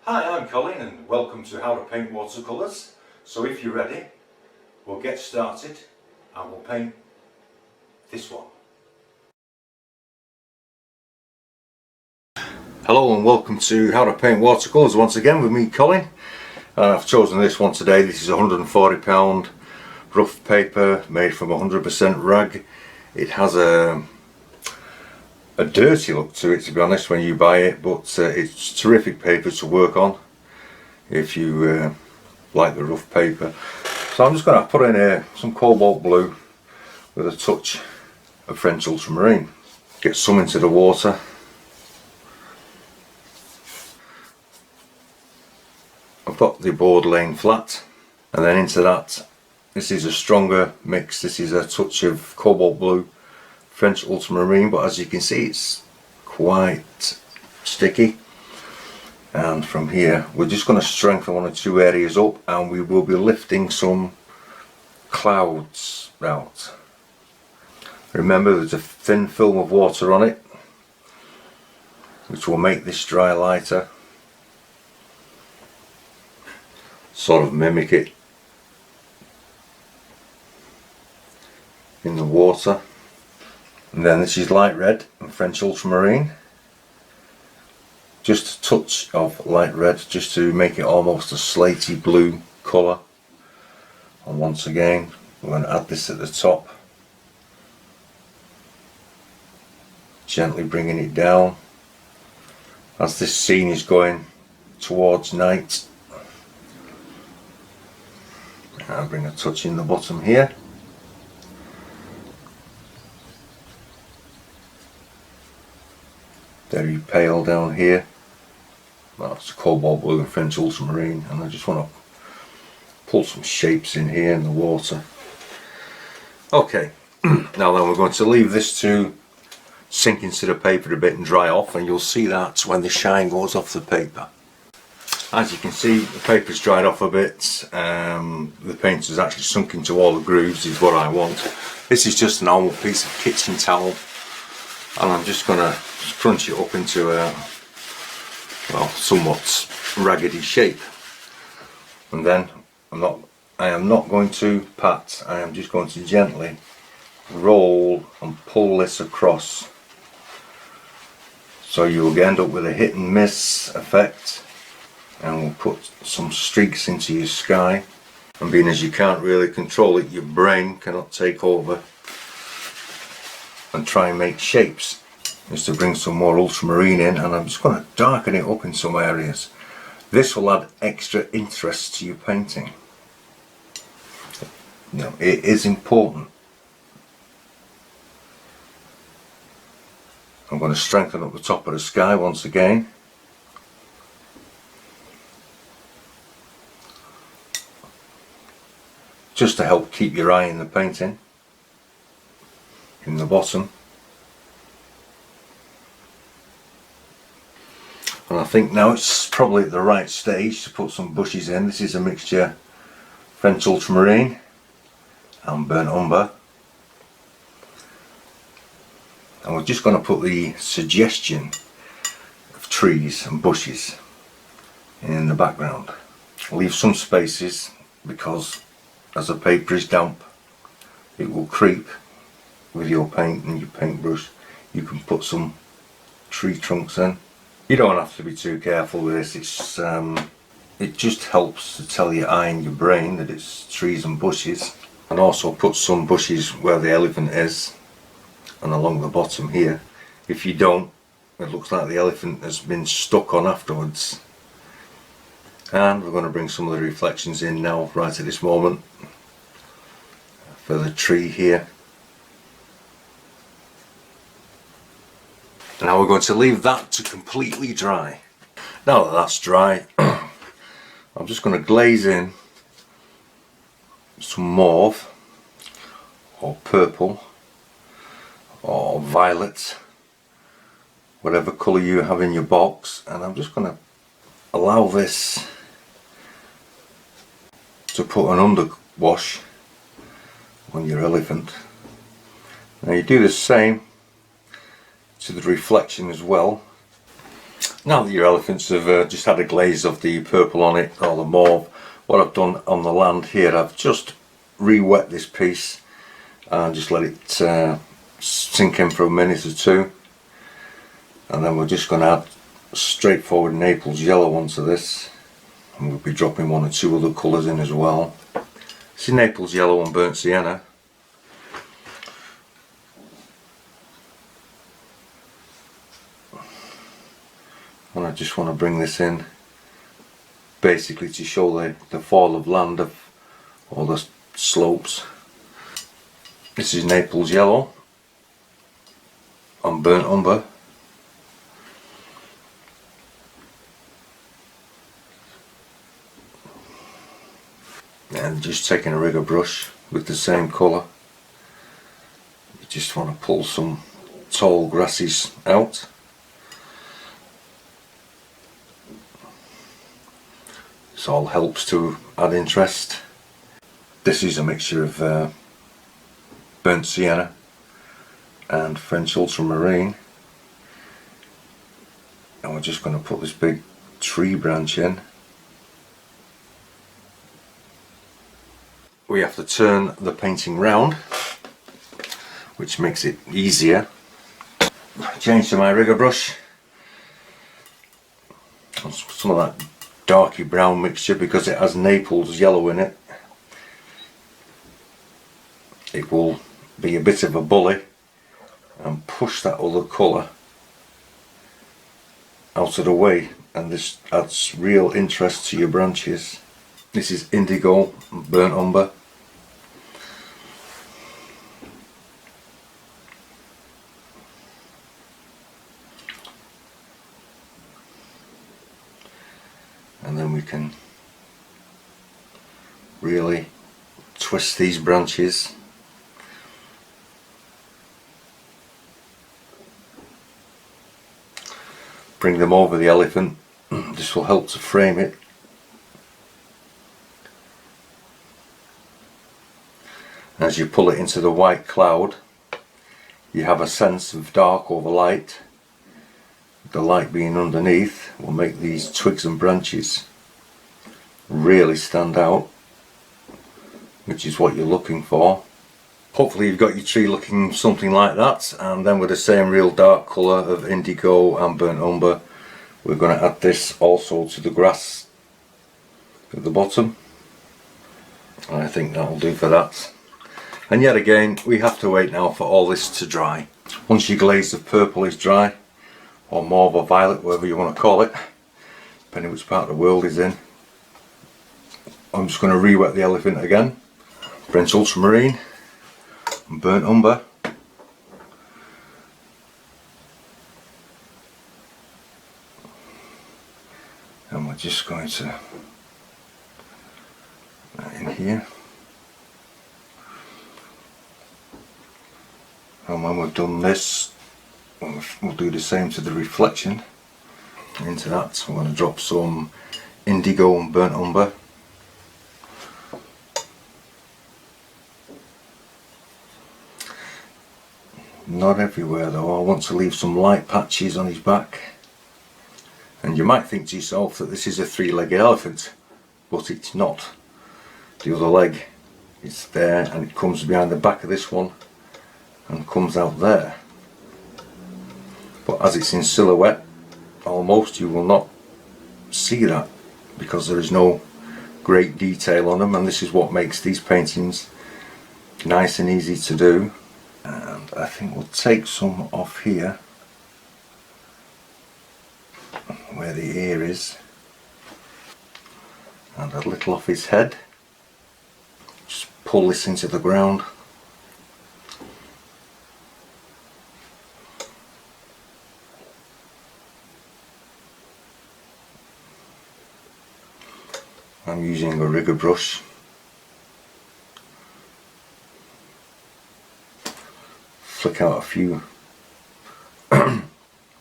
Hi, I'm Colin and welcome to How to Paint Watercolours. So if you're ready, we'll get started and we'll paint this one. Hello and welcome to How to Paint Watercolours once again with me, Colin. I've chosen this one today. This is £140 rough paper made from 100% rag. It has a dirty look to it, to be honest, when you buy it, but it's terrific paper to work on if you like the rough paper. So I'm just going to put in some cobalt blue with a touch of French ultramarine. Get some into the water. I've got the board laying flat, and then into that, this is a stronger mix. This is a touch of cobalt blue, French ultramarine, but as you can see it's quite sticky. And from here we're just going to strengthen one or two areas up, and we will be lifting some clouds out. Remember, there's a thin film of water on it which will make this dry lighter, sort of mimic it in the water. And then this is light red and French ultramarine, just a touch of light red just to make it almost a slaty blue colour. And once again we're going to add this at the top, gently bringing it down as this scene is going towards night. I'll bring a touch in the bottom here. Very pale down here. Well, it's cobalt blue and French ultramarine, and I just want to pull some shapes in here in the water. Okay, now then we're going to leave this to sink into the paper a bit and dry off, and you'll see that when the shine goes off the paper. As you can see, the paper's dried off a bit. The paint has actually sunk into all the grooves, is what I want. This is just a normal piece of kitchen towel, and I'm just going to crunch it up into a, well, somewhat raggedy shape. And then I am not going to pat, I am just going to gently roll and pull this across. So you'll end up with a hit and miss effect, and we'll put some streaks into your sky. And being as you can't really control it, your brain cannot take over and try and make shapes. Just to bring some more ultramarine in, and I'm just going to darken it up in some areas. This will add extra interest to your painting. You know, it is important. I'm going to strengthen up the top of the sky once again. Just to help keep your eye in the painting. In the bottom. And I think now it's probably at the right stage to put some bushes in. This is a mixture French ultramarine and burnt umber. And we're just going to put the suggestion of trees and bushes in the background. Leave some spaces because as the paper is damp it will creep with your paint and your paintbrush. You can put some tree trunks in. You don't have to be too careful with this. It's it just helps to tell your eye and your brain that it's trees and bushes. And also put some bushes where the elephant is and along the bottom here. If you don't, it looks like the elephant has been stuck on afterwards. And we're going to bring some of the reflections in now, right at this moment, for the tree here. Now we're going to leave that to completely dry. Now that that's dry, I'm just going to glaze in some mauve or purple or violet, whatever colour you have in your box, and I'm just going to allow this to put an underwash on your elephant. Now you do the same to the reflection as well. Now that your elephants have just had a glaze of the purple on it, or the mauve, what I've done on the land here, I've just re-wet this piece and just let it sink in for a minute or two, and then we're just going to add straightforward Naples yellow onto this, and we'll be dropping one or two other colours in as well. This is Naples yellow and burnt sienna. And I just want to bring this in basically to show the fall of land of all the slopes. This is Naples yellow and burnt umber. And just taking a rigger brush with the same colour, you just want to pull some tall grasses out. This all helps to add interest. This is a mixture of burnt sienna and French ultramarine, and we're just going to put this big tree branch in. We have to turn the painting round, which makes it easier. Change to my rigger brush. Some of that darky brown mixture, because it has Naples yellow in it. It will be a bit of a bully and push that other colour out of the way, and this adds real interest to your branches. This is indigo and burnt umber. And then we can really twist these branches. Bring them over the elephant. This will help to frame it. As you pull it into the white cloud, you have a sense of dark over light. The light being underneath will make these twigs and branches really stand out, which is what you're looking for. Hopefully you've got your tree looking something like that, and then with the same real dark colour of indigo and burnt umber, we're going to add this also to the grass at the bottom. And I think that'll do for that. And yet again, we have to wait now for all this to dry. Once your glaze of purple is dry, or mauve or violet, whatever you want to call it, depending which part of the world is in, I'm just going to re-wet the elephant again. French ultramarine and burnt umber. And we're just going to put that in here. And when we've done this, we'll do the same to the reflection. Into that, I'm going to drop some indigo and burnt umber. Not everywhere though, I want to leave some light patches on his back. And you might think to yourself that this is a three-legged elephant, but it's not. The other leg is there, and it comes behind the back of this one and comes out there. But as it's in silhouette, almost, you will not see that because there is no great detail on them, and this is what makes these paintings nice and easy to do. And I think we'll take some off here where the ear is, and a little off his head. Just pull this into the ground. I'm using a rigger brush. Flick out a few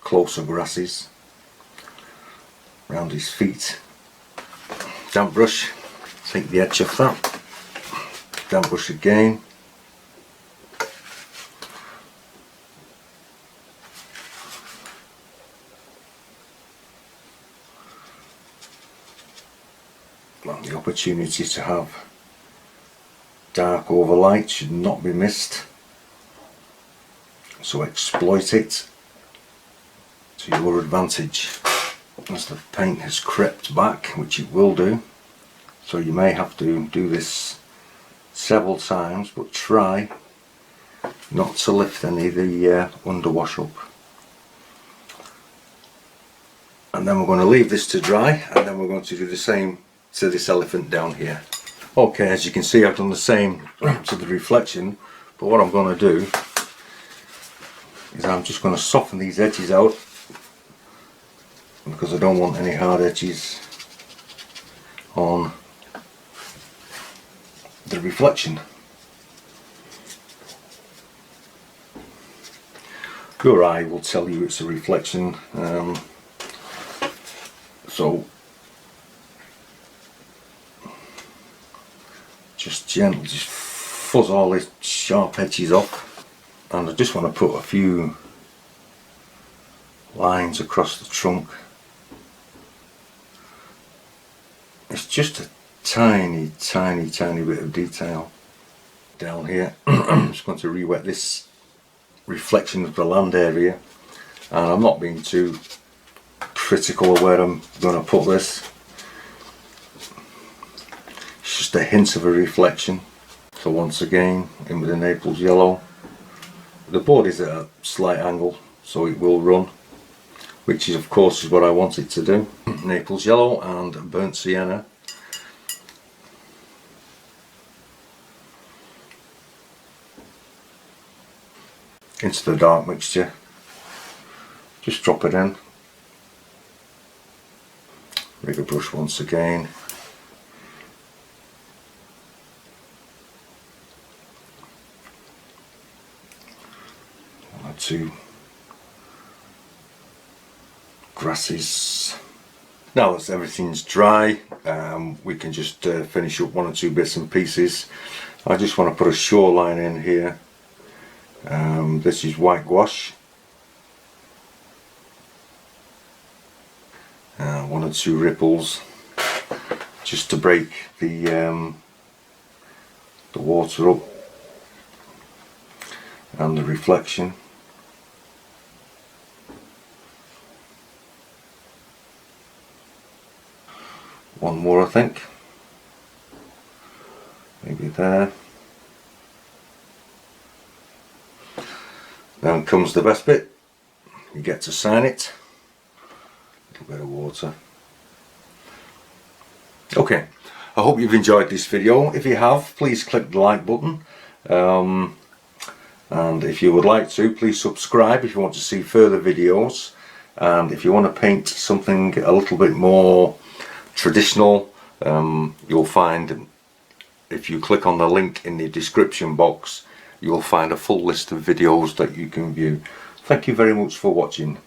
closer grasses around his feet. Damp brush, take the edge off that. Damp brush again. well, the opportunity to have dark overlight should not be missed, so exploit it to your advantage. As the paint has crept back, which it will do, so you may have to do this several times, but try not to lift any of the underwash up. And then we're going to leave this to dry, and then we're going to do the same to this elephant down here. Okay, as you can see, I've done the same to the reflection, but what I'm going to do is I'm just going to soften these edges out, because I don't want any hard edges on the reflection. Your eye will tell you it's a reflection, so just gently just fuzz all these sharp edges off, and I just want to put a few lines across the trunk. It's just a tiny bit of detail down here. I'm just going to re-wet this reflection of the land area, and I'm not being too critical of where I'm going to put this. It's just a hint of a reflection. So once again, in with the Naples yellow. The board is at a slight angle, so it will run, which is of course is what I want it to do. Naples yellow and burnt sienna. Into the dark mixture. Just drop it in. Rig a brush once again. One or two grasses. Now that everything's dry, we can just finish up one or two bits and pieces. I just want to put a shoreline in here. This is white gouache. One or two ripples, just to break the water up and the reflection. One more, I think, maybe there. Then comes the best bit. You get to sign it. A little bit of water. Okay, I hope you've enjoyed this video. If you have, please click the like button, and if you would like to, please subscribe if you want to see further videos. And if you want to paint something a little bit more traditional, you'll find, if you click on the link in the description box, you'll find a full list of videos that you can view. Thank you very much for watching.